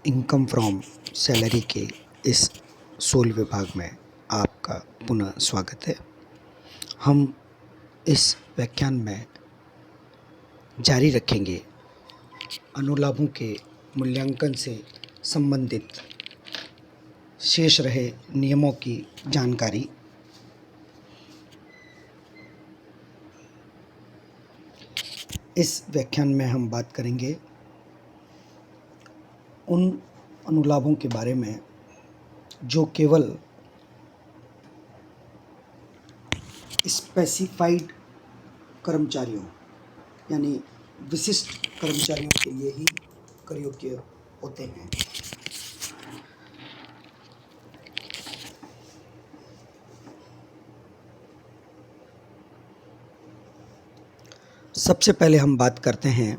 Income from salary के इस 16 विभाग में आपका पुनः स्वागत है। हम इस व्याख्यान में जारी रखेंगे अनुलाभों के मूल्यांकन से संबंधित शेष रहे नियमों की जानकारी। इस व्याख्यान में हम बात करेंगे उन अनुलाभों के बारे में जो केवल स्पेसिफाइड कर्मचारियों यानी विशिष्ट कर्मचारियों के लिए ही करयोग्य होते हैं। सबसे पहले हम बात करते हैं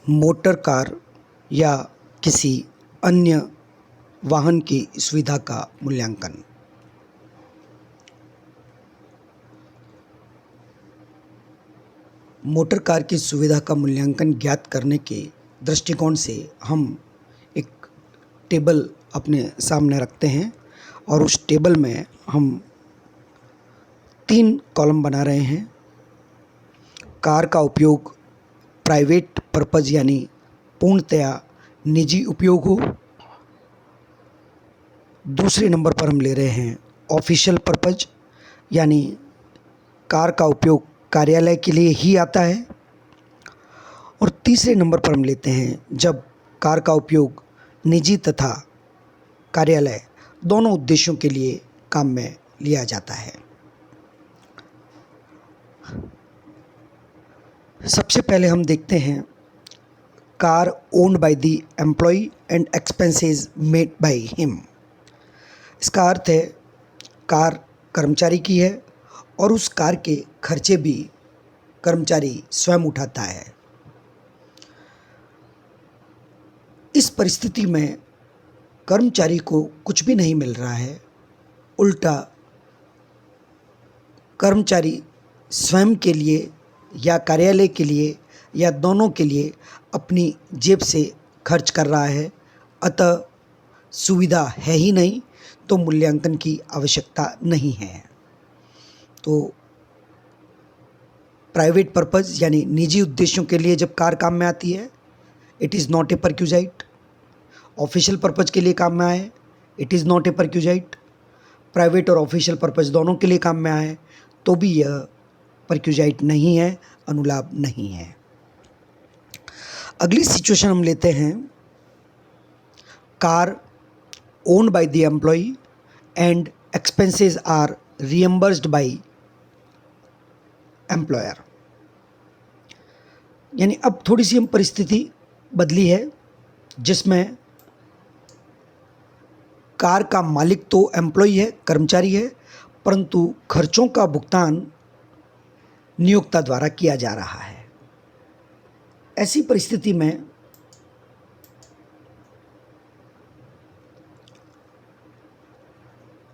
मोटर कार या किसी अन्य वाहन की सुविधा का मूल्यांकन। मोटर कार की सुविधा का मूल्यांकन ज्ञात करने के दृष्टिकोण से हम एक टेबल अपने सामने रखते हैं और उस टेबल में हम 3 कॉलम बना रहे हैं। कार का उपयोग प्राइवेट पर्पज़ यानी पूर्णतया निजी उपयोग हो। दूसरे नंबर पर हम ले रहे हैं ऑफिशियल पर्पज़ यानी कार का उपयोग कार्यालय के लिए ही आता है। और तीसरे नंबर पर हम लेते हैं जब कार का उपयोग निजी तथा कार्यालय दोनों उद्देश्यों के लिए काम में लिया जाता है। सबसे पहले हम देखते हैं car owned by the employee and expenses made by him. इसका अर्थ है कार कर्मचारी की है और उस कार के खर्चे भी कर्मचारी स्वयं उठाता है। इस परिस्थिति में कर्मचारी को कुछ भी नहीं मिल रहा है, उल्टा कर्मचारी स्वयं के लिए या कार्यालय के लिए या दोनों के लिए अपनी जेब से खर्च कर रहा है। अतः सुविधा है ही नहीं तो मूल्यांकन की आवश्यकता नहीं है। तो प्राइवेट पर्पज़ यानी निजी उद्देश्यों के लिए जब कार काम में आती है it is not a perquisite. Official purpose के लिए काम में आए it is not a perquisite. Private और ऑफिशियल पर्पज़ दोनों के लिए काम में आए तो भी यह परक्यूजाइट नहीं है, अनुलाभ नहीं है। अगली सिचुएशन हम लेते हैं car owned by the employee and expenses are reimbursed by employer. यानी अब थोड़ी सी हम परिस्थिति बदली है जिसमें कार का मालिक तो एम्प्लॉय है, कर्मचारी है, परंतु खर्चों का भुगतान नियोक्ता द्वारा किया जा रहा है। ऐसी परिस्थिति में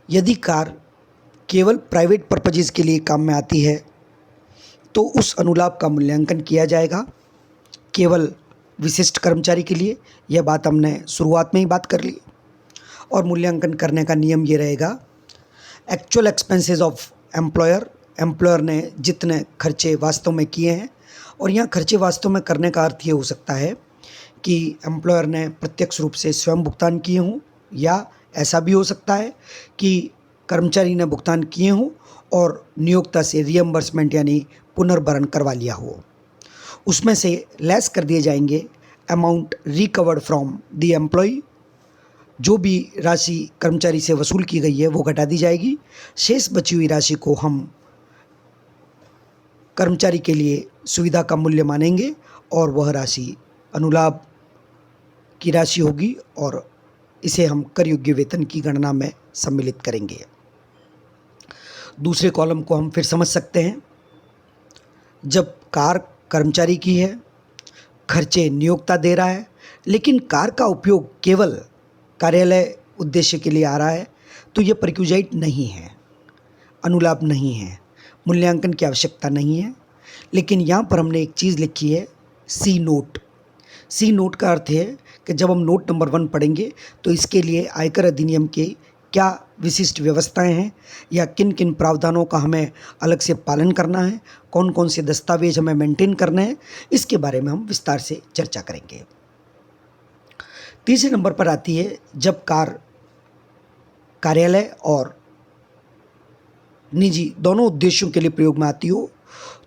यदि कार केवल प्राइवेट पर्पजेज़ के लिए काम में आती है तो उस अनुलाभ का मूल्यांकन किया जाएगा केवल विशिष्ट कर्मचारी के लिए। यह बात हमने शुरुआत में ही बात कर ली। और मूल्यांकन करने का नियम ये रहेगा actual expenses of employer. Employer ने जितने खर्चे वास्तव में किए हैं, और यहाँ खर्चे वास्तव में करने का अर्थ ये हो सकता है कि एम्प्लॉयर ने प्रत्यक्ष रूप से स्वयं भुगतान किए हों, या ऐसा भी हो सकता है कि कर्मचारी ने भुगतान किए हों और नियोक्ता से रियम्बर्समेंट यानी पुनर्भरण करवा लिया हो। उसमें से लेस कर दिए जाएंगे amount recovered from the employee. जो भी राशि कर्मचारी से वसूल की गई है वो घटा दी जाएगी। शेष बची हुई राशि को हम कर्मचारी के लिए सुविधा का मूल्य मानेंगे और वह राशि अनुलाभ की राशि होगी और इसे हम कर योग्य वेतन की गणना में सम्मिलित करेंगे। दूसरे कॉलम को हम फिर समझ सकते हैं। जब कार कर्मचारी की है, खर्चे नियोक्ता दे रहा है, लेकिन कार का उपयोग केवल कार्यालय उद्देश्य के लिए आ रहा है तो यह परक्यूजाइट नहीं है, अनुलाभ नहीं है, मूल्यांकन की आवश्यकता नहीं है। लेकिन यहाँ पर हमने एक चीज़ लिखी है सी नोट। सी नोट का अर्थ है कि जब हम नोट नंबर 1 पढ़ेंगे तो इसके लिए आयकर अधिनियम के क्या विशिष्ट व्यवस्थाएं हैं या किन किन प्रावधानों का हमें अलग से पालन करना है, कौन कौन से दस्तावेज हमें मेंटेन करने हैं, इसके बारे में हम विस्तार से चर्चा करेंगे। तीसरे नंबर पर आती है जब कार कार्यालय और निजी दोनों उद्देश्यों के लिए प्रयोग में आती हो,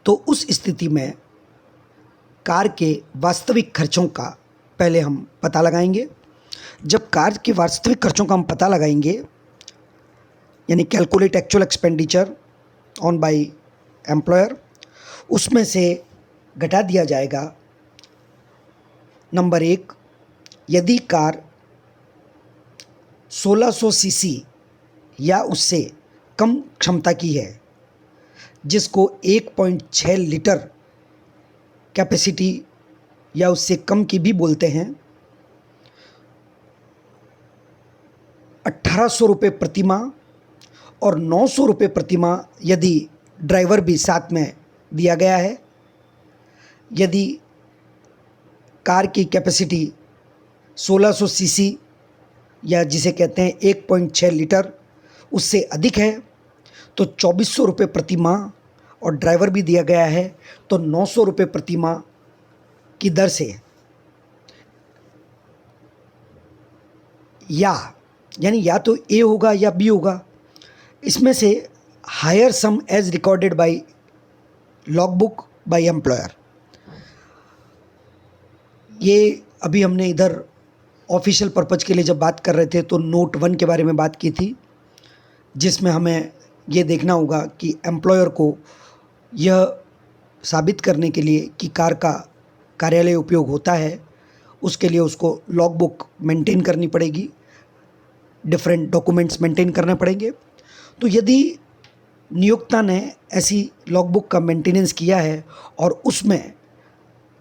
तो उस स्थिति में कार के वास्तविक खर्चों का पहले हम पता लगाएंगे। जब कार के वास्तविक खर्चों का हम पता लगाएंगे, यानी calculate actual expenditure on by employer, उसमें से घटा दिया जाएगा नंबर 1, यदि कार 1600 सीसी या उससे कम क्षमता की है, जिसको 1.6 लीटर कैपेसिटी या उससे कम की भी बोलते हैं, 1800 रुपये प्रति माह और 900 रुपये प्रति माह यदि ड्राइवर भी साथ में दिया गया है। यदि कार की कैपेसिटी 1600 सीसी या जिसे कहते हैं 1.6 लीटर उससे अधिक है तो 2400 रुपये प्रति माह और ड्राइवर भी दिया गया है तो 900 रुपये प्रति माह की दर से यानी या तो ए होगा या बी होगा, इसमें से hire sum as recorded by log book by employer. ये अभी हमने इधर ऑफिशियल पर्पज़ के लिए जब बात कर रहे थे तो नोट 1 के बारे में बात की थी, जिसमें हमें ये देखना होगा कि एम्प्लॉयर को यह साबित करने के लिए कि कार का कार्यालय उपयोग होता है, उसके लिए उसको लॉग बुक मेंटेन करनी पड़ेगी, डिफरेंट डॉक्यूमेंट्स मेंटेन करने पड़ेंगे। तो यदि नियोक्ता ने ऐसी लॉग बुक का मेंटेनेंस किया है और उसमें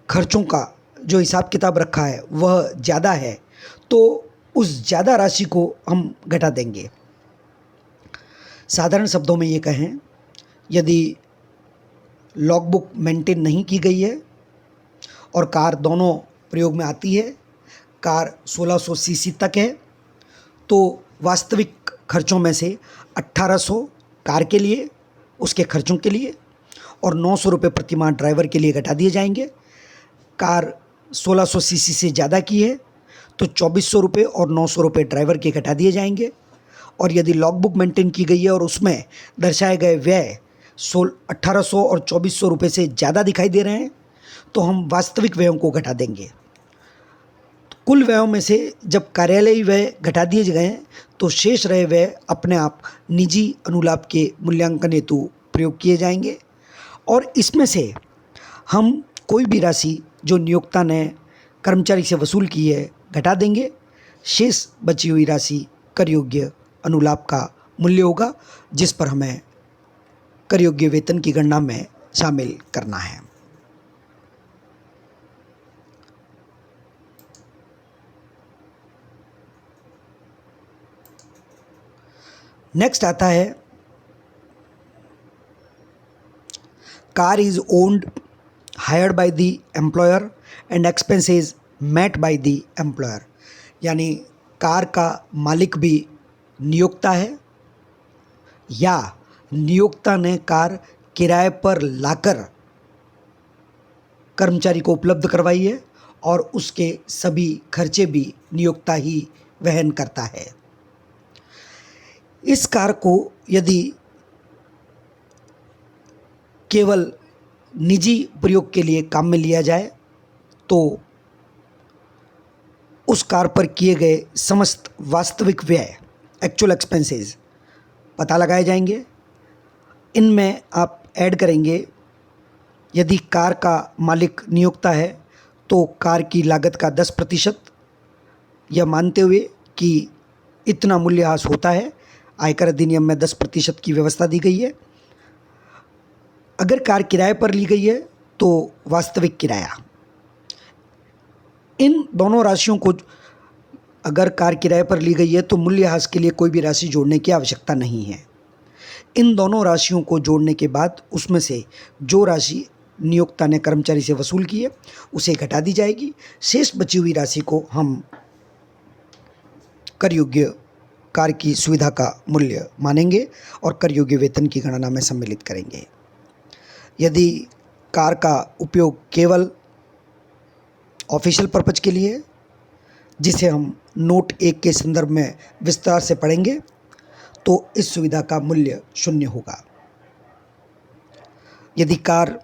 खर्चों का जो हिसाब किताब रखा है वह ज़्यादा है तो उस ज़्यादा राशि को हम घटा देंगे। साधारण शब्दों में ये कहें, यदि लॉग बुक मेंटेन नहीं की गई है और कार दोनों प्रयोग में आती है, कार 1600 सीसी तक है, तो वास्तविक खर्चों में से 1800 कार के लिए, उसके खर्चों के लिए और 900 रुपये प्रति माह ड्राइवर के लिए घटा दिए जाएंगे। कार 1600 सीसी से ज़्यादा की है तो 2400 रुपये और 900 रुपये ड्राइवर के घटा दिए जाएंगे। और यदि लॉग बुक मेंटेन की गई है और उसमें दर्शाए गए व्यय 1800 और 2400 रुपये से ज़्यादा दिखाई दे रहे हैं तो हम वास्तविक व्ययों को घटा देंगे। कुल व्ययों में से जब कार्यालयी व्यय घटा दिए गए तो शेष रहे व्यय अपने आप निजी अनुलाभ के मूल्यांकन हेतु प्रयोग किए जाएंगे और इसमें से हम कोई भी राशि जो नियोक्ता ने कर्मचारी से वसूल की है घटा देंगे। शेष बची हुई राशि कर योग्य अनुलाभ का मूल्य होगा, जिस पर हमें कर योग्य वेतन की गणना में शामिल करना है। नेक्स्ट आता है car is owned hired by the employer and expenses met by the employer, यानी कार का मालिक भी नियोक्ता है या नियोक्ता ने कार किराए पर लाकर कर्मचारी को उपलब्ध करवाई है और उसके सभी खर्चे भी नियोक्ता ही वहन करता है। इस कार को यदि केवल निजी प्रयोग के लिए काम में लिया जाए तो उस कार पर किए गए समस्त वास्तविक व्यय एक्चुअल एक्सपेंसेस पता लगाए जाएंगे। इनमें आप ऐड करेंगे, यदि कार का मालिक नियोक्ता है तो कार की लागत का 10%, यह मानते हुए कि इतना मूल्यह्रास होता है, आयकर अधिनियम में 10% की व्यवस्था दी गई है। अगर कार किराए पर ली गई है तो वास्तविक किराया। इन दोनों राशियों को, अगर कार किराए पर ली गई है तो मूल्यह्रास के लिए कोई भी राशि जोड़ने की आवश्यकता नहीं है। इन दोनों राशियों को जोड़ने के बाद उसमें से जो राशि नियोक्ता ने कर्मचारी से वसूल की है उसे घटा दी जाएगी। शेष बची हुई राशि को हम कर योग्य कार की सुविधा का मूल्य मानेंगे और कर योग्य वेतन की गणना में सम्मिलित करेंगे। यदि कार का उपयोग केवल ऑफिशियल पर्पज के लिए है, जिसे हम नोट 1 के संदर्भ में विस्तार से पढ़ेंगे, तो इस सुविधा का मूल्य 0 होगा। यदि कार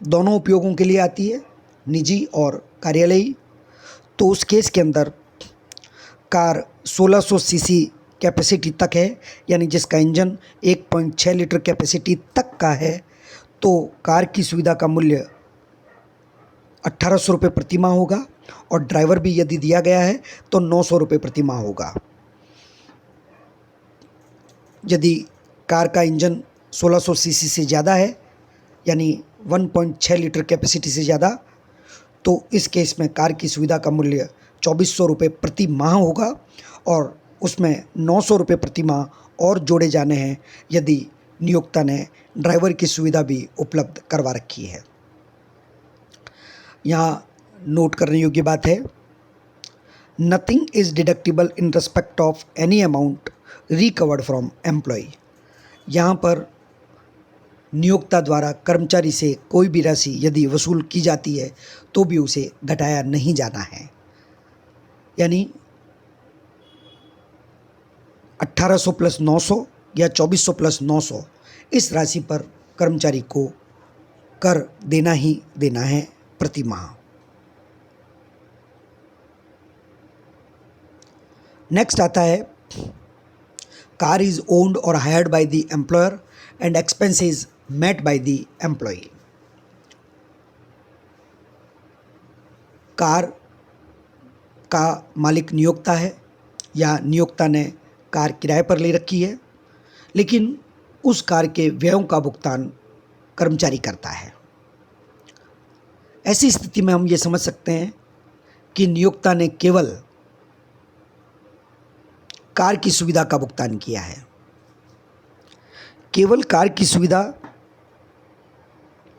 दोनों उपयोगों के लिए आती है, निजी और कार्यालयी, तो उस केस के अंदर कार 1600 सीसी कैपेसिटी तक है, यानी जिसका इंजन 1.6 लीटर कैपेसिटी तक का है, तो कार की सुविधा का मूल्य 1800 रुपये प्रति माह होगा और ड्राइवर भी यदि दिया गया है तो 900 रुपये प्रति माह होगा। यदि कार का इंजन 1600 सीसी से ज़्यादा है, यानी 1.6 लीटर कैपेसिटी से ज़्यादा, तो इस केस में कार की सुविधा का मूल्य 2400 रुपये प्रति माह होगा और उसमें 900 रुपये प्रति माह और जोड़े जाने हैं यदि नियोक्ता ने ड्राइवर की सुविधा भी उपलब्ध करवा रखी है। यहाँ नोट करने योग्य बात है, nothing is deductible in respect of any amount recovered from employ. यहाँ पर नियोक्ता द्वारा कर्मचारी से कोई भी राशि यदि वसूल की जाती है तो भी उसे घटाया नहीं जाना है, यानी 1800 प्लस 900 या 2400 प्लस 900 इस राशि पर कर्मचारी को कर देना ही देना है प्रति माह। नेक्स्ट आता है, कार इज ओन्ड और hired by the employer and expenses met by the employee. Car का मालिक नियोक्ता है या नियोक्ता ने कार किराए पर ले रखी है, लेकिन उस कार के व्ययों का भुगतान कर्मचारी करता है। ऐसी स्थिति में हम ये समझ सकते हैं कि नियोक्ता ने केवल कार की सुविधा का भुगतान किया है। केवल कार की सुविधा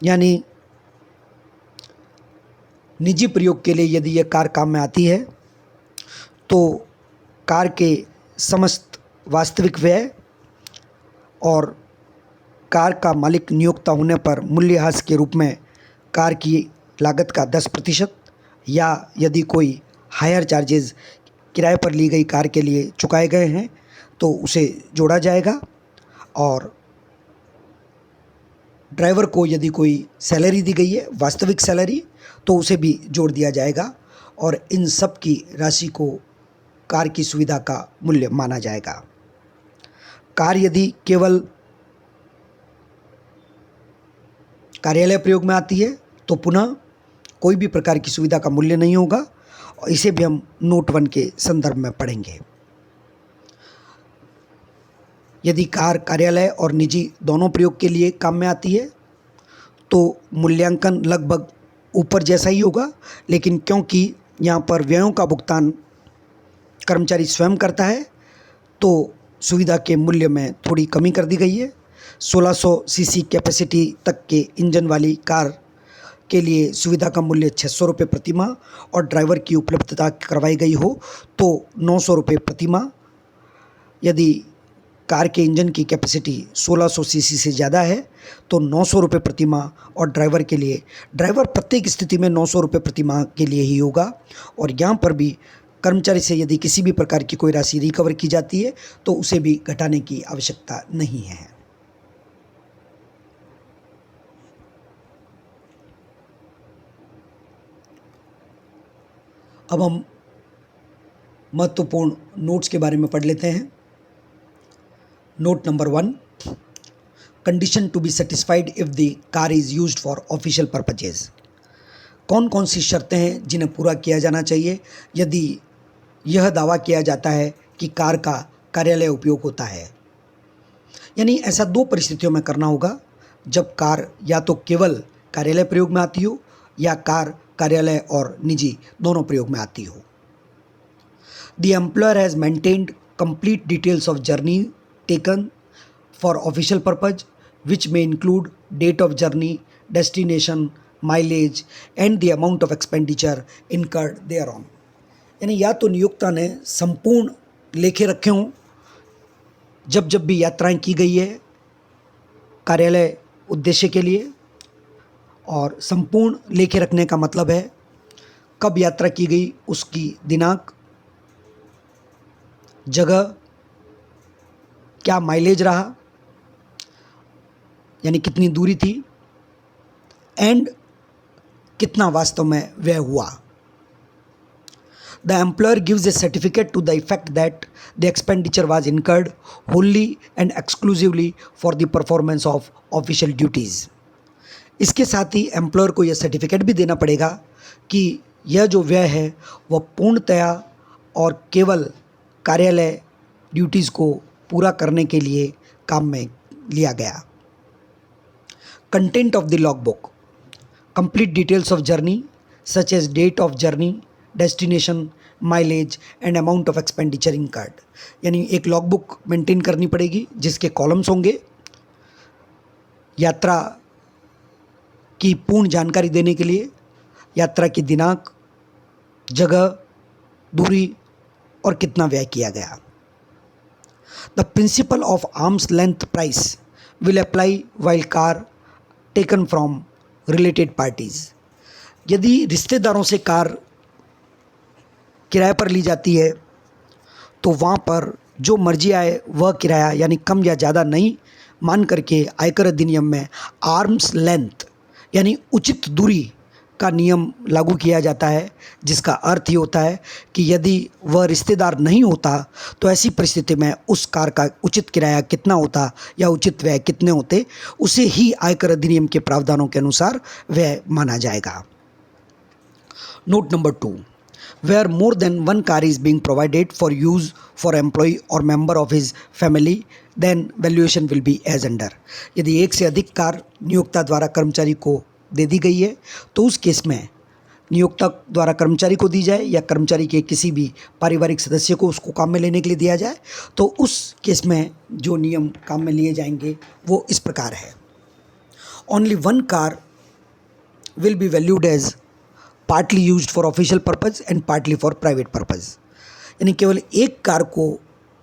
यानी निजी प्रयोग के लिए यदि यह कार काम में आती है तो कार के समस्त वास्तविक व्यय और कार का मालिक नियोक्ता होने पर मूल्यह्रास के रूप में कार की लागत का 10% या यदि कोई हायर चार्जेस किराए पर ली गई कार के लिए चुकाए गए हैं तो उसे जोड़ा जाएगा और ड्राइवर को यदि कोई सैलरी दी गई है, वास्तविक सैलरी, तो उसे भी जोड़ दिया जाएगा और इन सब की राशि को कार की सुविधा का मूल्य माना जाएगा। कार यदि केवल कार्यालय प्रयोग में आती है तो पुनः कोई भी प्रकार की सुविधा का मूल्य नहीं होगा और इसे भी हम नोट 1 के संदर्भ में पढ़ेंगे। यदि कार कार्यालय और निजी दोनों प्रयोग के लिए काम में आती है तो मूल्यांकन लगभग ऊपर जैसा ही होगा, लेकिन क्योंकि यहाँ पर व्ययों का भुगतान कर्मचारी स्वयं करता है तो सुविधा के मूल्य में थोड़ी कमी कर दी गई है। 1600 सीसी कैपेसिटी तक के इंजन वाली कार के लिए सुविधा का मूल्य 600 रुपये प्रति माह और ड्राइवर की उपलब्धता करवाई गई हो तो 900 रुपये प्रति माह। यदि कार के इंजन की कैपेसिटी 1600 सीसी से ज़्यादा है तो 900 रुपये प्रति माह और ड्राइवर के लिए, ड्राइवर प्रत्येक स्थिति में 900 रुपये प्रति माह के लिए ही होगा और यहाँ पर भी कर्मचारी से यदि किसी भी प्रकार की कोई राशि रिकवर की जाती है तो उसे भी घटाने की आवश्यकता नहीं है। अब हम महत्वपूर्ण नोट्स के बारे में पढ़ लेते हैं। Note number 1, condition to be satisfied if the car is used for official purposes. कौन कौन सी शर्तें हैं जिन्हें पूरा किया जाना चाहिए यदि यह दावा किया जाता है कि कार का कार्यालय उपयोग होता है। यानी ऐसा 2 परिस्थितियों में करना होगा, जब कार या तो केवल कार्यालय प्रयोग में आती हो या कार कार्यालय और निजी दोनों प्रयोग में आती हो। The employer has maintained complete details of journey taken for official purpose which में include date of journey, destination, mileage and the amount of expenditure incurred thereon। यानी या तो नियोक्ता ने संपूर्ण लेखे रखे हों जब जब भी यात्राएं की गई है कार्यालय उद्देश्य के लिए, और संपूर्ण लेखे रखने का मतलब है कब यात्रा की गई, उसकी दिनांक, जगह, क्या माइलेज रहा यानी कितनी दूरी थी, एंड कितना वास्तव में व्यय हुआ। The employer gives a certificate to the effect that the expenditure was incurred wholly and exclusively for the performance of official duties। इसके साथ ही एम्प्लॉयर को यह सर्टिफिकेट भी देना पड़ेगा कि यह जो व्यय है वह पूर्णतया और केवल कार्यालय ड्यूटीज़ को पूरा करने के लिए काम में लिया गया। Content of the log book, complete details of journey such as date of journey, destination, mileage and amount of expenditure incurred. यानी एक लॉग बुक मेंटेन करनी पड़ेगी जिसके कॉलम्स होंगे यात्रा की पूर्ण जानकारी देने के लिए, यात्रा की दिनांक, जगह, दूरी और कितना व्यय किया गया। The principle of arms length price will apply while car taken from related parties. यदि रिश्तेदारों से कार किराए पर ली जाती है तो वहाँ पर जो मर्जी आए वह किराया यानी कम या ज़्यादा नहीं मान करके आयकर अधिनियम में आर्म्स लेंथ यानी उचित दूरी का नियम लागू किया जाता है, जिसका अर्थ ये होता है कि यदि वह रिश्तेदार नहीं होता तो ऐसी परिस्थिति में उस कार का उचित किराया कितना होता या उचित व्यय कितने होते, उसे ही आयकर अधिनियम के प्रावधानों के अनुसार व्यय माना जाएगा। Note number 2, where more than one car is being provided for use for employee or member of his family, then valuation will be as under। यदि एक से अधिक कार नियोक्ता द्वारा कर्मचारी को दे दी गई है तो उस केस में नियोक्ता द्वारा कर्मचारी को दी जाए या कर्मचारी के किसी भी पारिवारिक सदस्य को उसको काम में लेने के लिए दिया जाए तो उस केस में जो नियम काम में लिए जाएंगे वो इस प्रकार है। Only one car will be valued as partly used for official purpose and partly for private purpose. यानी केवल एक कार को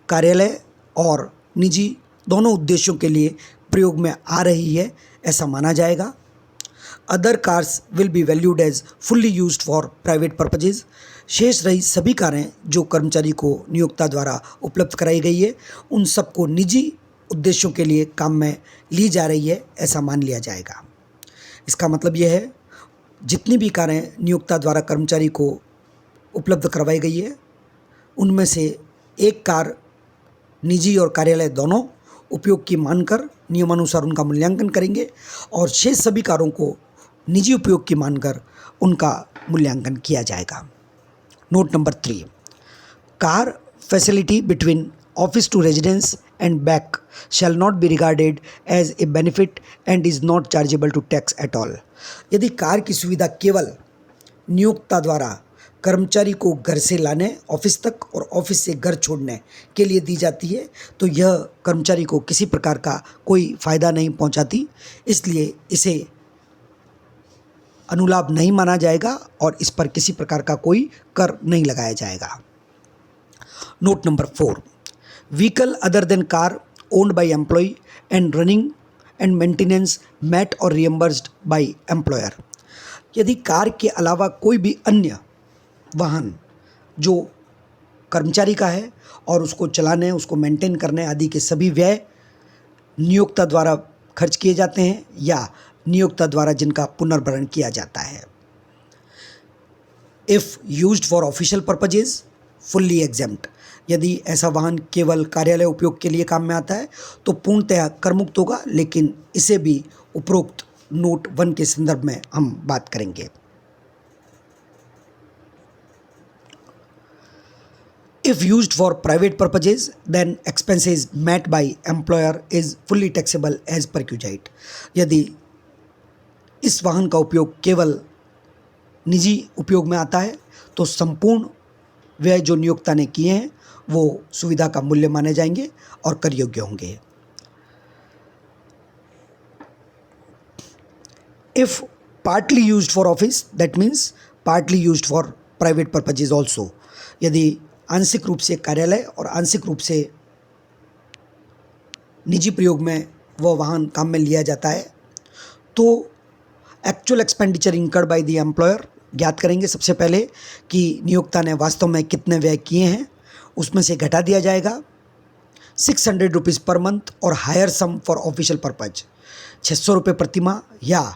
कार्यालय और निजी दोनों उद्देश्यों के लिए प्रयोग में आ रही है ऐसा माना जाएगा। Other cars will be valued as fully used for private purposes. शेष रही सभी कारें जो कर्मचारी को नियोक्ता द्वारा उपलब्ध कराई गई है उन सबको निजी उद्देश्यों के लिए काम में ली जा रही है ऐसा मान लिया जाएगा। इसका मतलब यह है जितनी भी कारें नियोक्ता द्वारा कर्मचारी को उपलब्ध करवाई गई है उनमें से एक कार निजी और कार्यालय दोनों उपयोग की मानकर नियमानुसार उनका मूल्यांकन करेंगे और शेष सभी कारों को निजी उपयोग की मानकर उनका मूल्यांकन किया जाएगा। Note number 3, car facility between office to residence and back shall not be regarded as a benefit and is not chargeable to tax at all. यदि कार की सुविधा केवल नियोक्ता द्वारा कर्मचारी को घर से लाने ऑफिस तक और ऑफिस से घर छोड़ने के लिए दी जाती है तो यह कर्मचारी को किसी प्रकार का कोई फ़ायदा नहीं पहुंचाती, इसलिए इसे अनुलाभ नहीं माना जाएगा और इस पर किसी प्रकार का कोई कर नहीं लगाया जाएगा। Note number 4, vehicle other than car owned by employee and running and maintenance met or reimbursed by employer. यदि कार के अलावा कोई भी अन्य वाहन जो कर्मचारी का है और उसको चलाने, उसको मेंटेन करने आदि के सभी व्यय नियोक्ता द्वारा खर्च किए जाते हैं या नियोक्ता द्वारा जिनका पुनर्भरण किया जाता है। If used for official purposes fully exempt. यदि ऐसा वाहन केवल कार्यालय उपयोग के लिए काम में आता है तो पूर्णतः कर मुक्त होगा, लेकिन इसे भी उपरोक्त नोट 1 के संदर्भ में हम बात करेंगे। If used for private purposes, then expenses met by employer is fully taxable as per QJIT। यदि इस वाहन का उपयोग केवल निजी उपयोग में आता है तो संपूर्ण व्यय जो नियोक्ता ने किए हैं वो सुविधा का मूल्य माने जाएंगे और कर योग्य होंगे। If partly used for office, that means partly used for private purposes also. यदि आंशिक रूप से कार्यालय और आंशिक रूप से निजी प्रयोग में वह वाहन काम में लिया जाता है, तो actual expenditure incurred by the employer ज्ञात करेंगे सबसे पहले कि नियोक्ता ने वास्तव में कितने व्यय किए हैं, उसमें से घटा दिया जाएगा 600 rupees per month or hire sum for official purpose 600 रुपये प्रति माह, या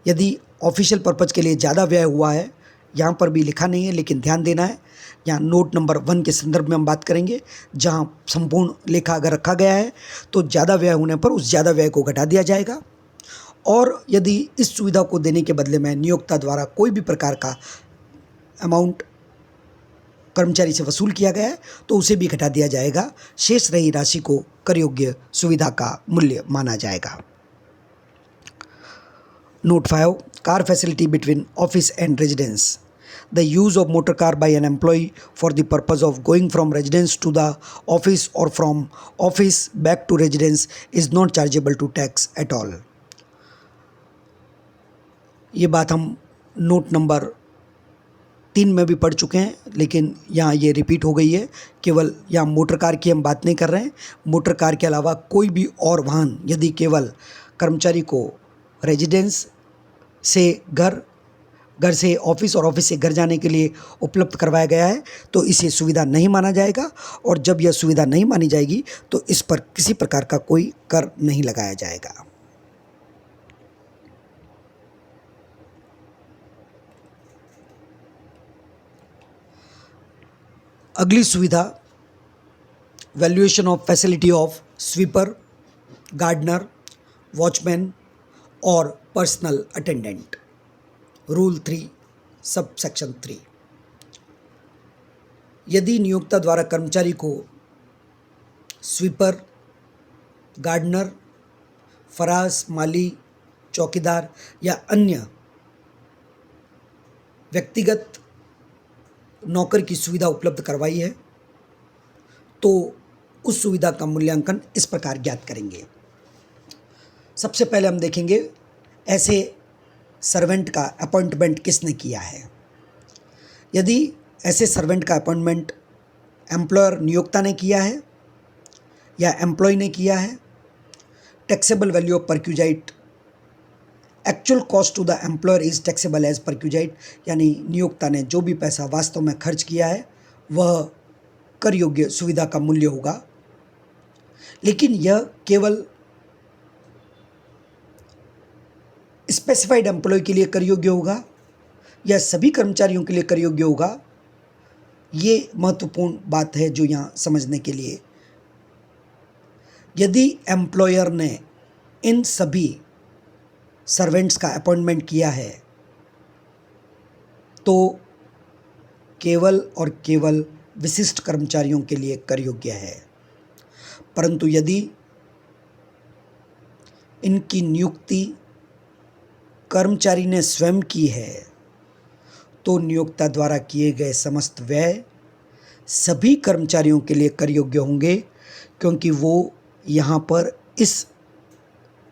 यदि ऑफिशियल पर्पज के लिए ज़्यादा व्यय हुआ है, यहाँ पर भी लिखा नहीं है लेकिन ध्यान देना है, यहाँ नोट नंबर 1 के संदर्भ में हम बात करेंगे, जहाँ संपूर्ण लेखा अगर रखा गया है तो ज़्यादा व्यय होने पर उस ज़्यादा व्यय को घटा दिया जाएगा। और यदि इस सुविधा को देने के बदले में नियोक्ता द्वारा कोई भी प्रकार का अमाउंट कर्मचारी से वसूल किया गया है तो उसे भी घटा दिया जाएगा, शेष रही राशि को कर योग्य सुविधा का मूल्य माना जाएगा। Note 5, car facility between office and residence. The use of motor car by an employee for the purpose of going from residence to the office or from office back to residence is not chargeable to tax at all. ये बात हम note number 3 में भी पढ़ चुके हैं, लेकिन यहाँ ये रिपीट हो गई है। केवल यहाँ मोटर कार की हम बात नहीं कर रहे हैं। मोटर कार के अलावा कोई भी और वाहन यदि केवल कर्मचारी को रेजिडेंस से घर, घर से ऑफिस और ऑफिस से घर जाने के लिए उपलब्ध करवाया गया है तो इसे सुविधा नहीं माना जाएगा, और जब यह सुविधा नहीं मानी जाएगी तो इस पर किसी प्रकार का कोई कर नहीं लगाया जाएगा। अगली सुविधा valuation of facility of sweeper, gardener, watchman और personal attendant. Rule 3 sub section 3। यदि नियोक्ता द्वारा कर्मचारी को स्वीपर, गार्डनर, फरास, माली, चौकीदार या अन्य व्यक्तिगत नौकर की सुविधा उपलब्ध करवाई है तो उस सुविधा का मूल्यांकन इस प्रकार ज्ञात करेंगे। सबसे पहले हम देखेंगे ऐसे सर्वेंट का अपॉइंटमेंट किसने किया है। यदि ऐसे सर्वेंट का अपॉइंटमेंट एम्प्लॉयर नियोक्ता ने किया है या एम्प्लॉय ने किया है, taxable value of perquisite, actual cost to the employer is taxable as perquisite, यानी नियोक्ता ने जो भी पैसा वास्तव में खर्च किया है वह कर योग्य सुविधा का मूल्य होगा। लेकिन यह केवल स्पेसिफाइड एम्प्लॉय के लिए कर योग्य होगा या सभी कर्मचारियों के लिए कर योग्य होगा, ये महत्वपूर्ण बात है जो यहाँ समझने के लिए। यदि एम्प्लॉयर ने इन सभी सर्वेंट्स का अपॉइंटमेंट किया है तो केवल और केवल विशिष्ट कर्मचारियों के लिए कर योग्य है, परंतु यदि इनकी नियुक्ति कर्मचारी ने स्वयं की है तो नियोक्ता द्वारा किए गए समस्त व्यय सभी कर्मचारियों के लिए कर योग्य होंगे, क्योंकि वो यहाँ पर इस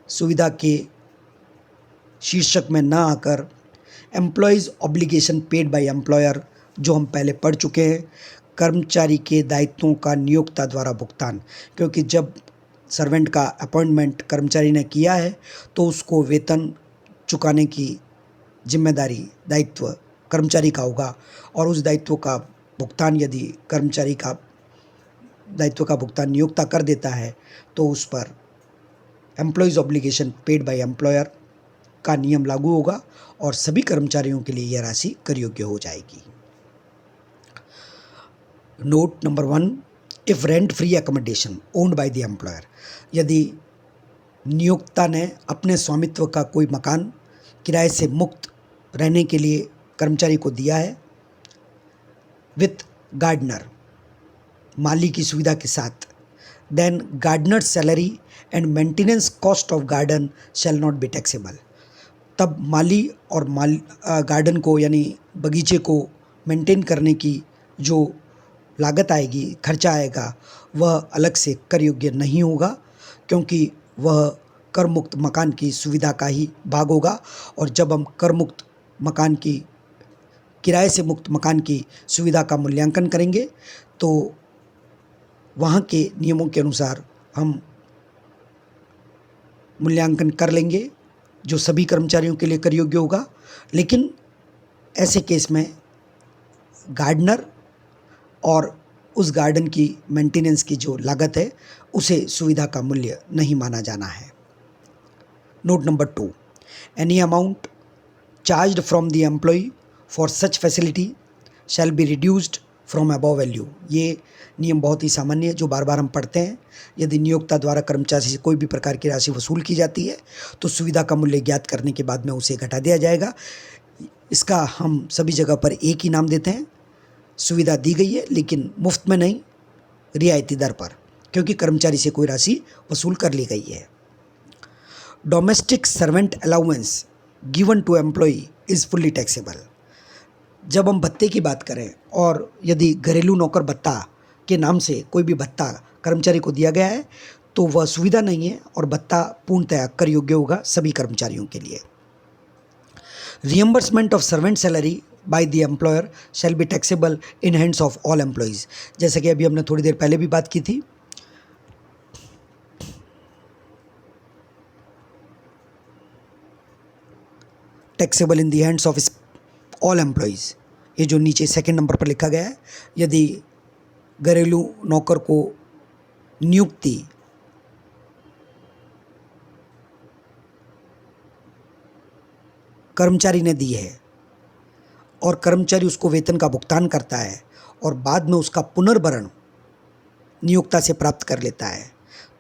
सुविधा के शीर्षक में ना आकर employees obligation paid by employer, जो हम पहले पढ़ चुके हैं, कर्मचारी के दायित्वों का नियोक्ता द्वारा भुगतान, क्योंकि जब सर्वेंट का अपॉइंटमेंट कर्मचारी ने किया है तो उसको वेतन चुकाने की जिम्मेदारी, दायित्व कर्मचारी का होगा, और उस दायित्व का भुगतान यदि कर्मचारी का दायित्व का भुगतान नियोक्ता कर देता है तो उस पर employees obligation paid by employer का नियम लागू होगा और सभी कर्मचारियों के लिए यह राशि कर योग्य हो जाएगी। Note number 1, if rent free accommodation owned by the employer, यदि नियोक्ता ने अपने स्वामित्व का कोई मकान किराए से मुक्त रहने के लिए कर्मचारी को दिया है विथ गार्डनर, माली की सुविधा के साथ, then gardener salary and maintenance cost of garden shall not be taxable, तब माली और गार्डन को यानी बगीचे को मेंटेन करने की जो लागत आएगी, खर्चा आएगा, वह अलग से कर योग्य नहीं होगा, क्योंकि वह कर मुक्त मकान की सुविधा का ही भाग होगा। और जब हम कर मुक्त मकान की, किराए से मुक्त मकान की सुविधा का मूल्यांकन करेंगे तो वहाँ के नियमों के अनुसार हम मूल्यांकन कर लेंगे जो सभी कर्मचारियों के लिए कर योग्य होगा। लेकिन ऐसे केस में गार्डनर और उस गार्डन की मेंटेनेंस की जो लागत है उसे सुविधा का मूल्य नहीं माना जाना है। Note number 2, any amount charged from the employee for such facility shall be reduced from above value. ये नियम बहुत ही सामान्य है जो बार बार हम पढ़ते हैं। यदि नियोक्ता द्वारा कर्मचारी से कोई भी प्रकार की राशि वसूल की जाती है तो सुविधा का मूल्य ज्ञात करने के बाद में उसे घटा दिया जाएगा। इसका हम सभी जगह पर एक ही नाम देते हैं। सुविधा दी गई है लेकिन मुफ्त में नहीं, रियायती दर पर, क्योंकि कर्मचारी से कोई राशि वसूल कर ली गई है। Domestic servant allowance given to employee is fully taxable. जब हम भत्ते की बात करें और यदि घरेलू नौकर भत्ता के नाम से कोई भी भत्ता कर्मचारी को दिया गया है तो वह सुविधा नहीं है और भत्ता पूर्णतया कर योग्य होगा सभी कर्मचारियों के लिए। Reimbursement of servant salary bye the employer shall be taxable in hands of all employees. जैसे कि अभी हमने थोड़ी देर पहले भी बात की थी। Taxable in the hands of all employees, ये जो नीचे सेकंड नंबर पर लिखा गया है। यदि घरेलू नौकर को नियुक्ति कर्मचारी ने दी है और कर्मचारी उसको वेतन का भुगतान करता है और बाद में उसका पुनर्भरण नियोक्ता से प्राप्त कर लेता है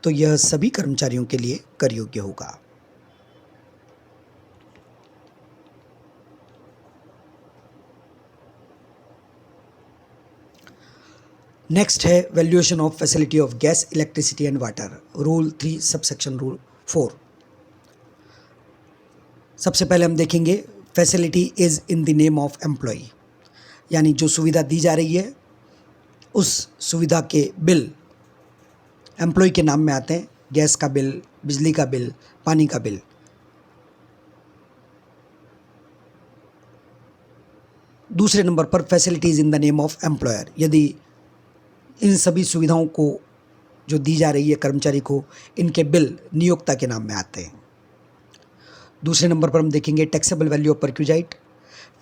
तो यह सभी कर्मचारियों के लिए कर योग्य होगा। नेक्स्ट है valuation of facility of gas, electricity and water, rule 3 subsection rule 4। सबसे पहले हम देखेंगे facility is in the name of employee, यानी जो सुविधा दी जा रही है उस सुविधा के बिल एम्प्लॉय के नाम में आते हैं। गैस का बिल, बिजली का बिल, पानी का बिल। दूसरे नंबर पर facilities in the name of employer, यदि इन सभी सुविधाओं को जो दी जा रही है कर्मचारी को, इनके बिल नियोक्ता के नाम में आते हैं। दूसरे नंबर पर हम देखेंगे taxable value of perquisite,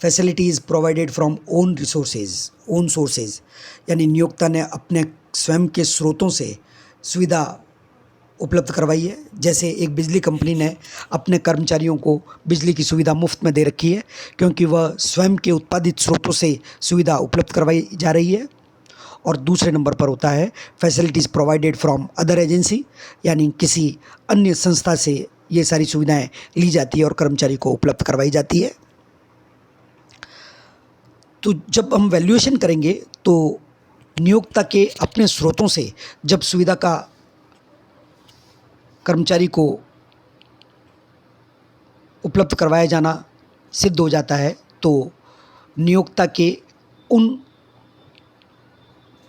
facilities provided from own resources, own sources, यानी नियोक्ता ने अपने स्वयं के स्रोतों से सुविधा उपलब्ध करवाई है। जैसे एक बिजली कंपनी ने अपने कर्मचारियों को बिजली की सुविधा मुफ्त में दे रखी है क्योंकि वह स्वयं के उत्पादित स्रोतों से सुविधा उपलब्ध करवाई जा रही है। और दूसरे नंबर पर होता है facilities provided from other agency, यानी किसी अन्य संस्था से ये सारी सुविधाएं ली जाती है और कर्मचारी को उपलब्ध करवाई जाती है। तो जब हम वैल्यूएशन करेंगे तो नियोक्ता के अपने स्रोतों से जब सुविधा का कर्मचारी को उपलब्ध करवाया जाना सिद्ध हो जाता है तो नियोक्ता के उन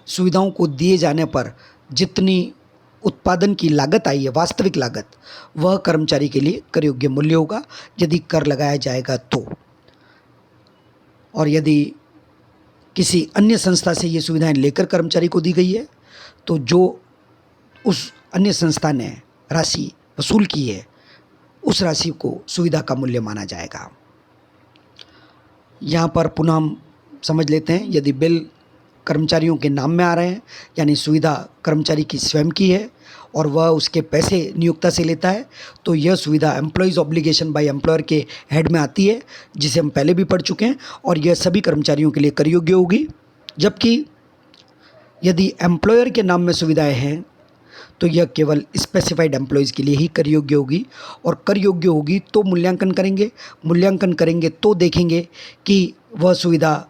सुविधाओं को दिए जाने पर जितनी उत्पादन की लागत आई है, वास्तविक लागत, वह कर्मचारी के लिए कर योग्य मूल्य होगा यदि कर लगाया जाएगा तो। और यदि किसी अन्य संस्था से ये सुविधाएं लेकर कर्मचारी को दी गई है तो जो उस अन्य संस्था ने राशि वसूल की है उस राशि को सुविधा का मूल्य माना जाएगा। यहाँ पर पुनः हम समझ लेते हैं, यदि बिल कर्मचारियों के नाम में आ रहे हैं यानी सुविधा कर्मचारी की स्वयं की है और वह उसके पैसे नियोक्ता से लेता है तो यह सुविधा एम्प्लॉयज़ ऑब्लिगेशन बाय एम्प्लॉयर के हेड में आती है, जिसे हम पहले भी पढ़ चुके हैं, और यह सभी कर्मचारियों के लिए कर योग्य होगी। जबकि यदि एम्प्लॉयर के नाम में सुविधाएं हैं तो यह केवल स्पेसिफाइड एम्प्लॉयज़ के लिए ही कर योग्य होगी। और कर योग्य होगी तो मूल्यांकन करेंगे तो देखेंगे कि वह सुविधा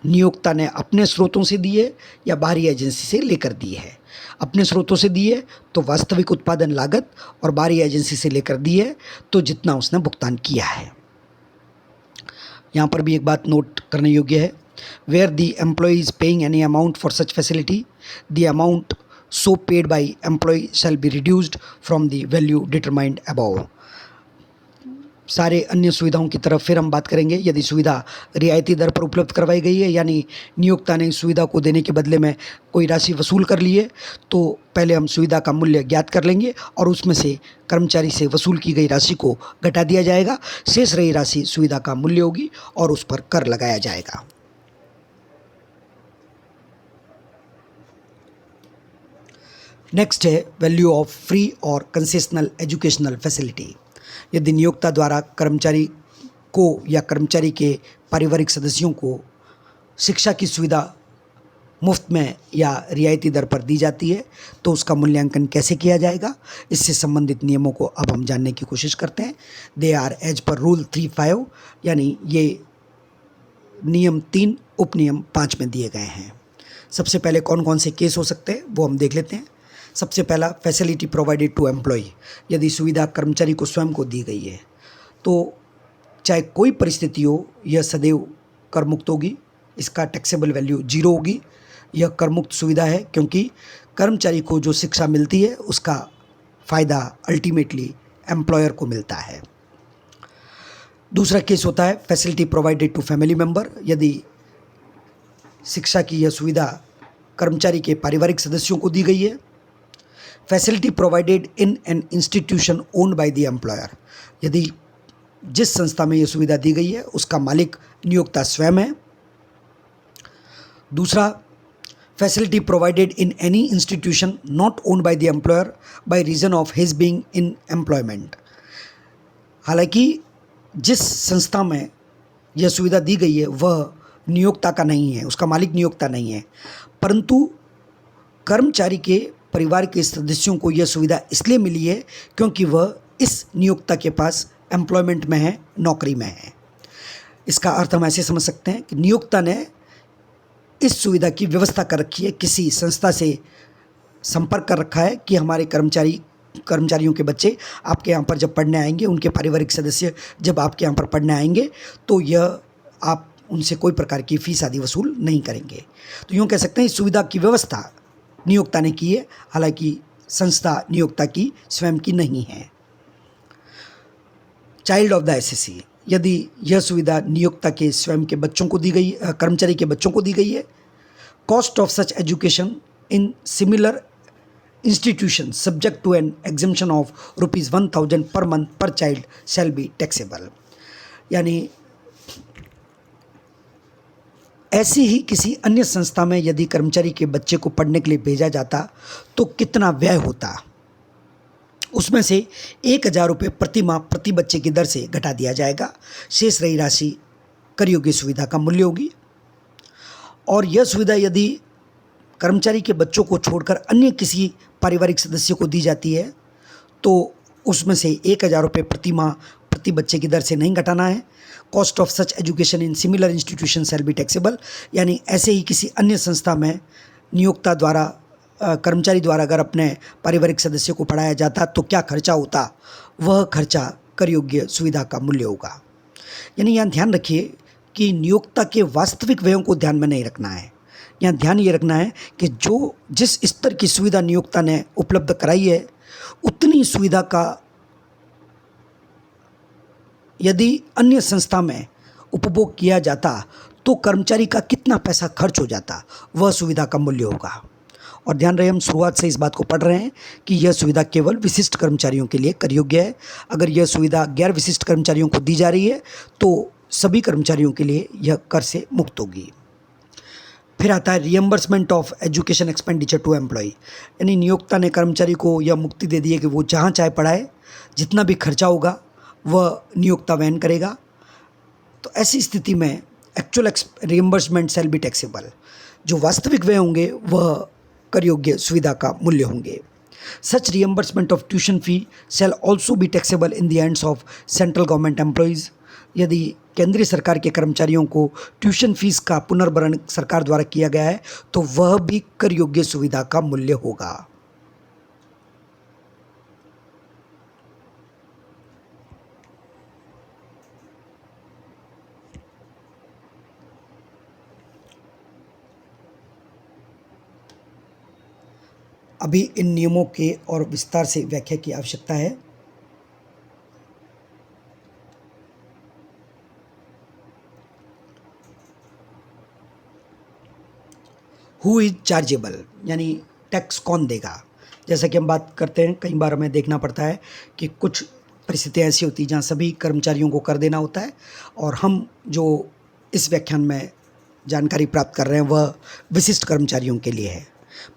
नियोक्ता ने अपने स्रोतों से दी है या बाहरी एजेंसी से लेकर दी है। अपने स्रोतों से दी है तो वास्तविक उत्पादन लागत, और बाहरी एजेंसी से लेकर दी है तो जितना उसने भुगतान किया है। यहाँ पर भी एक बात नोट करने योग्य है, where the employee is paying any amount for such facility the amount so paid by employee shall be reduced from the value determined above. सारे अन्य सुविधाओं की तरफ फिर हम बात करेंगे। यदि सुविधा रियायती दर पर उपलब्ध करवाई गई है, यानी नियोक्ता ने सुविधा को देने के बदले में कोई राशि वसूल कर ली है, तो पहले हम सुविधा का मूल्य ज्ञात कर लेंगे और उसमें से कर्मचारी से वसूल की गई राशि को घटा दिया जाएगा। शेष रही राशि सुविधा का मूल्य होगी और उस पर कर लगाया जाएगा। नेक्स्ट है वैल्यू ऑफ फ्री और कंसेशनल एजुकेशनल फैसिलिटी। यदि नियोक्ता द्वारा कर्मचारी को या कर्मचारी के पारिवारिक सदस्यों को शिक्षा की सुविधा मुफ्त में या रियायती दर पर दी जाती है, तो उसका मूल्यांकन कैसे किया जाएगा, इससे संबंधित नियमों को अब हम जानने की कोशिश करते हैं। They are as per rule 3(5), यानी ये नियम 3 उपनियम 5 में दिए गए हैं। सबसे पहले कौन कौन से केस हो सकते हैं वो हम देख लेते हैं। सबसे पहला, फैसिलिटी प्रोवाइडेड टू एम्प्लॉय। यदि सुविधा कर्मचारी को स्वयं को दी गई है, तो चाहे कोई परिस्थिति हो, यह सदैव कर मुक्त होगी। इसका टैक्सेबल वैल्यू 0 होगी। यह कर मुक्त सुविधा है क्योंकि कर्मचारी को जो शिक्षा मिलती है उसका फ़ायदा अल्टीमेटली एम्प्लॉयर को मिलता है। दूसरा केस होता है facility provided to family member. यदि शिक्षा की यह सुविधा कर्मचारी के पारिवारिक सदस्यों को दी गई है। Facility provided in an institution owned by the employer. यदि जिस संस्था में यह सुविधा दी गई है उसका मालिक नियोक्ता स्वयं है। दूसरा, facility provided in any institution not owned by the employer by reason of his being in employment. हालांकि जिस संस्था में यह सुविधा दी गई है वह नियोक्ता का नहीं है, उसका मालिक नियोक्ता नहीं है, परंतु कर्मचारी के परिवार के सदस्यों को यह सुविधा इसलिए मिली है क्योंकि वह इस नियोक्ता के पास एम्प्लॉयमेंट में है, नौकरी में है। इसका अर्थ हम ऐसे समझ सकते हैं कि नियोक्ता ने इस सुविधा की व्यवस्था कर रखी है, किसी संस्था से संपर्क कर रखा है कि हमारे कर्मचारियों के बच्चे आपके यहाँ पर जब पढ़ने आएंगे, उनके पारिवारिक सदस्य जब आपके यहाँ पर पढ़ने आएंगे, तो यह आप उनसे कोई प्रकार की फ़ीस आदि वसूल नहीं करेंगे। तो यूँ कह सकते हैं इस सुविधा की व्यवस्था नियोक्ता ने की है, हालांकि संस्था नियोक्ता की स्वयं की नहीं है। Child of the assessee. यदि यह सुविधा नियोक्ता के स्वयं के बच्चों को दी गई, कर्मचारी के बच्चों को दी गई है। Cost of such education in similar institution subject to an exemption of ₹1000 per month पर चाइल्ड शैल बी टैक्सेबल। यानी ऐसी ही किसी अन्य संस्था में यदि कर्मचारी के बच्चे को पढ़ने के लिए भेजा जाता तो कितना व्यय होता, उसमें से 1000 रुपये प्रति माह प्रति बच्चे की दर से घटा दिया जाएगा। शेष रही राशि कर योग्य सुविधा का मूल्य होगी। और यह सुविधा यदि कर्मचारी के बच्चों को छोड़कर अन्य किसी पारिवारिक सदस्य को दी जाती है तो उसमें से 1000 रुपये प्रति माह प्रति बच्चे की दर से नहीं घटाना है। Cost of such education in similar institution shall be taxable. यानी ऐसे ही किसी अन्य संस्था में नियोक्ता द्वारा कर्मचारी द्वारा अगर अपने पारिवारिक सदस्य को पढ़ाया जाता तो क्या खर्चा होता, वह खर्चा कर योग्य सुविधा का मूल्य होगा। यानी यहाँ ध्यान रखिए कि नियोक्ता के वास्तविक व्ययों को ध्यान में नहीं रखना है। यहाँ ध्यान ये रखना है कि जो जिस स्तर की सुविधा नियोक्ता ने उपलब्ध कराई है उतनी सुविधा का यदि अन्य संस्था में उपभोग किया जाता तो कर्मचारी का कितना पैसा खर्च हो जाता, वह सुविधा का मूल्य होगा। और ध्यान रहे हम शुरुआत से इस बात को पढ़ रहे हैं कि यह सुविधा केवल विशिष्ट कर्मचारियों के लिए कर योग्य है। अगर यह सुविधा गैर विशिष्ट कर्मचारियों को दी जा रही है तो सभी कर्मचारियों के लिए यह कर से मुक्त होगी। फिर आता है reimbursement of education expenditure to employee. यानी नियोक्ता ने कर्मचारी को यह मुक्ति दे दी है कि वो जहाँ चाहे पढ़ाए, जितना भी खर्चा होगा वह नियोक्ता वहन करेगा। तो ऐसी स्थिति में actual reimbursement shall be taxable. जो वास्तविक व्यय होंगे वह कर योग्य सुविधा का मूल्य होंगे। Such reimbursement of tuition fee shall also be taxable in the hands of central government employees. यदि केंद्रीय सरकार के कर्मचारियों को ट्यूशन फीस का पुनर्भरण सरकार द्वारा किया गया है तो वह भी कर योग्य सुविधा का मूल्य होगा। अभी इन नियमों के और विस्तार से व्याख्या की आवश्यकता है। हु इज चार्जेबल, यानी टैक्स कौन देगा। जैसा कि हम बात करते हैं, कई बार हमें देखना पड़ता है कि कुछ परिस्थितियाँ ऐसी होती हैं जहाँ सभी कर्मचारियों को कर देना होता है, और हम जो इस व्याख्यान में जानकारी प्राप्त कर रहे हैं वह विशिष्ट कर्मचारियों के लिए है,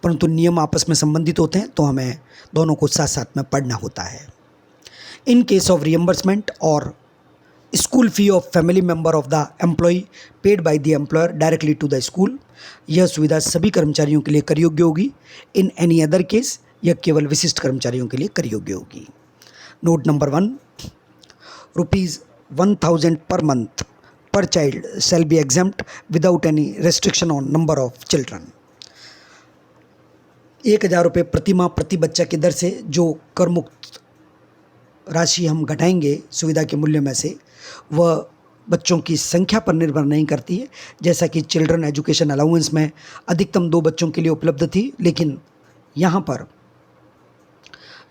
परंतु नियम आपस में संबंधित होते हैं तो हमें दोनों को साथ साथ में पढ़ना होता है। In case of reimbursement or school fee of family member of the employee paid by the employer directly to the school, यह सुविधा सभी कर्मचारियों के लिए कर योग्य होगी। इन एनी अदर केस यह केवल विशिष्ट कर्मचारियों के लिए कर योग्य होगी। Note number 1, ₹1000 per month per child shall be exempt without any restriction on number of children। 1000 रुपये प्रति माह प्रति बच्चा की दर से जो कर मुक्त राशि हम घटाएंगे सुविधा के मूल्य में से, वह बच्चों की संख्या पर निर्भर नहीं करती है। जैसा कि चिल्ड्रन एजुकेशन अलाउंस में अधिकतम 2 बच्चों के लिए उपलब्ध थी, लेकिन यहाँ पर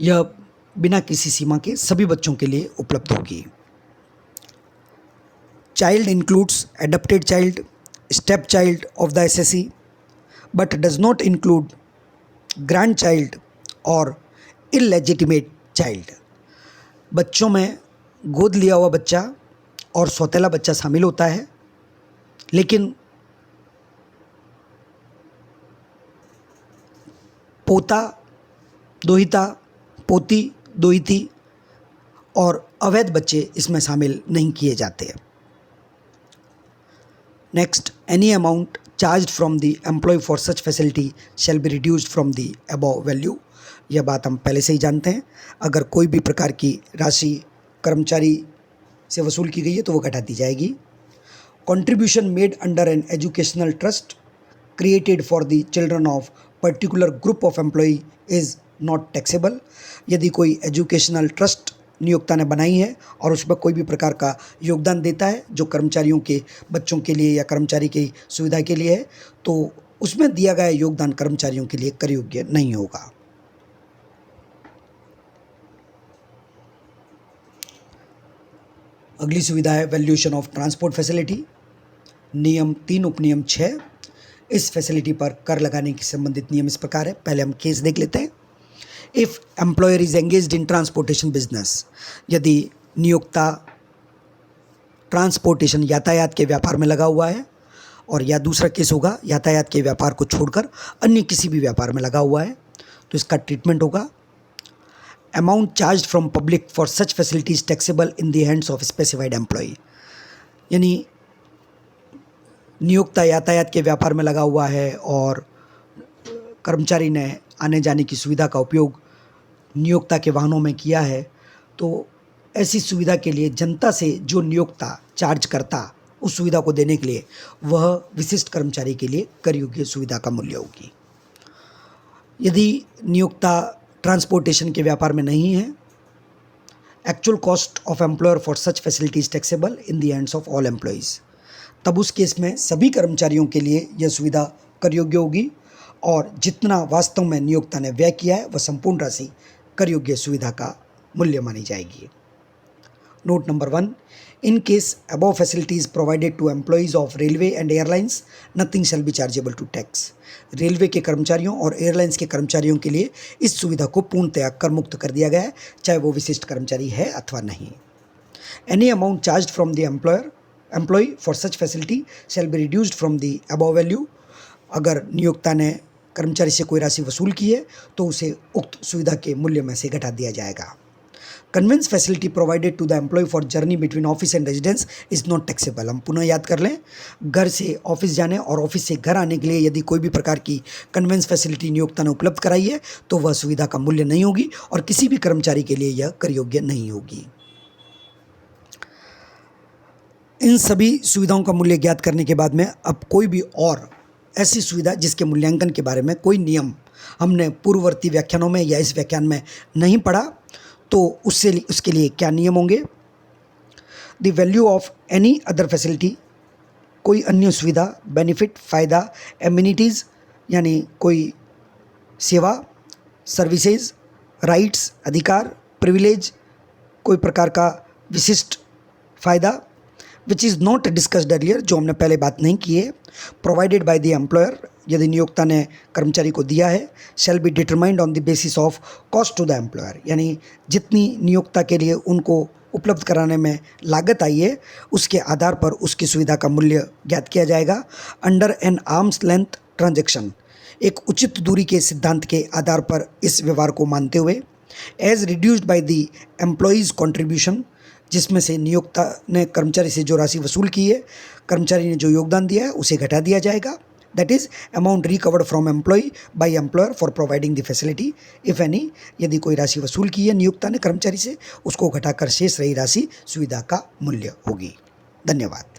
यह बिना किसी सीमा के सभी बच्चों के लिए उपलब्ध होगी। Child includes adopted child, step child of the assessee, but does not include grand child और इलेजिटिमेट चाइल्ड। बच्चों में गोद लिया हुआ बच्चा और सौतेला बच्चा शामिल होता है, लेकिन पोता, दोहिता, पोती, दोहिती और अवैध बच्चे इसमें शामिल नहीं किए जाते। Next, any amount charged from the employee for such facility shall be reduced from the above value. यह बात हम पहले से ही जानते हैं। अगर कोई भी प्रकार की राशि कर्मचारी से वसूल की गई है तो वो घटा दी जाएगी। Contribution made under an educational trust created for the children of particular group of employee is not taxable. यदि कोई एजुकेशनल ट्रस्ट नियोक्ता ने बनाई है और उसमें कोई भी प्रकार का योगदान देता है जो कर्मचारियों के बच्चों के लिए या कर्मचारी की सुविधा के लिए है, तो उसमें दिया गया योगदान कर्मचारियों के लिए कर योग्य नहीं होगा। अगली सुविधा है वैल्यूएशन ऑफ ट्रांसपोर्ट फैसिलिटी। नियम 3 उपनियम 6। इस फैसिलिटी पर कर लगाने के संबंधित नियम इस प्रकार है। पहले हम केस देख लेते हैं। If employer is engaged in transportation business, यदि नियोक्ता ट्रांसपोर्टेशन यातायात के व्यापार में लगा हुआ है, और या दूसरा केस होगा यातायात के व्यापार को छोड़कर अन्य किसी भी व्यापार में लगा हुआ है, तो इसका ट्रीटमेंट होगा amount charge from public for such facilities taxable in the hands of specified employee. यानी नियोक्ता यातायात के व्यापार में लगा हुआ है और कर्मचारी ने आने जाने की सुविधा का उपयोग नियोक्ता के वाहनों में किया है, तो ऐसी सुविधा के लिए जनता से जो नियोक्ता चार्ज करता उस सुविधा को देने के लिए वह विशिष्ट कर्मचारी के लिए कर योग्य सुविधा का मूल्य होगी। यदि नियोक्ता ट्रांसपोर्टेशन के व्यापार में नहीं है, actual cost of employer for such facilities taxable in the hands of all employees, तब उस केस में सभी कर्मचारियों के लिए यह सुविधा कर योग्य होगी, और जितना वास्तव में नियोक्ता ने व्यय किया है वह संपूर्ण राशि कर योग्य सुविधा का मूल्य मानी जाएगी। Note number 1, in case above facilities provided to employees of railway and airlines nothing shall be chargeable to tax. Railway के कर्मचारियों और एयरलाइंस के कर्मचारियों के लिए इस सुविधा को पूर्णतया कर मुक्त कर दिया गया है, चाहे वो विशिष्ट कर्मचारी है अथवा नहीं। Any amount charge from the employee for such facility shall be reduced from the above value. अगर नियोक्ता ने कर्मचारी से कोई राशि वसूल की है तो उसे उक्त सुविधा के मूल्य में से घटा दिया जाएगा। Conveyance facility provided to the employee for journey between office and residence is not taxable. हम पुनः याद कर लें, घर से ऑफिस जाने और ऑफिस से घर आने के लिए यदि कोई भी प्रकार की कन्वेंस फैसिलिटी नियोक्ता ने उपलब्ध कराई है तो वह सुविधा का मूल्य नहीं होगी और किसी भी कर्मचारी के लिए यह कर योग्य नहीं होगी। इन सभी सुविधाओं का मूल्य ज्ञात करने के बाद में अब कोई भी और ऐसी सुविधा जिसके मूल्यांकन के बारे में कोई नियम हमने पूर्ववर्ती व्याख्यानों में या इस व्याख्यान में नहीं पढ़ा, तो उसके लिए क्या नियम होंगे। The value of any other facility, कोई अन्य सुविधा, बेनिफिट, फ़ायदा, एमिनिटीज़ यानी कोई सेवा, सर्विसेज, राइट्स, अधिकार, प्रिविलेज, कोई प्रकार का विशिष्ट फ़ायदा which is not discussed earlier, जो हमने पहले बात नहीं की है, प्रोवाइडेड बाय द एम्प्लॉयर, यदि नियोक्ता ने कर्मचारी को दिया है, shall be determined on the basis of cost to the employer, यानी जितनी नियोक्ता के लिए उनको उपलब्ध कराने में लागत आई है उसके आधार पर उसकी सुविधा का मूल्य ज्ञात किया जाएगा। Under an arm's length transaction, एक उचित दूरी के सिद्धांत के आधार पर इस व्यवहार को मानते हुए, as reduced by the employee's contribution, जिसमें से नियोक्ता ने कर्मचारी से जो राशि वसूल की है, कर्मचारी ने जो योगदान दिया है उसे घटा दिया जाएगा। That is amount recovered from employ by employer for providing the facility if any, यदि कोई राशि वसूल की है नियोक्ता ने कर्मचारी से, उसको घटाकर शेष रही राशि सुविधा का मूल्य होगी। धन्यवाद।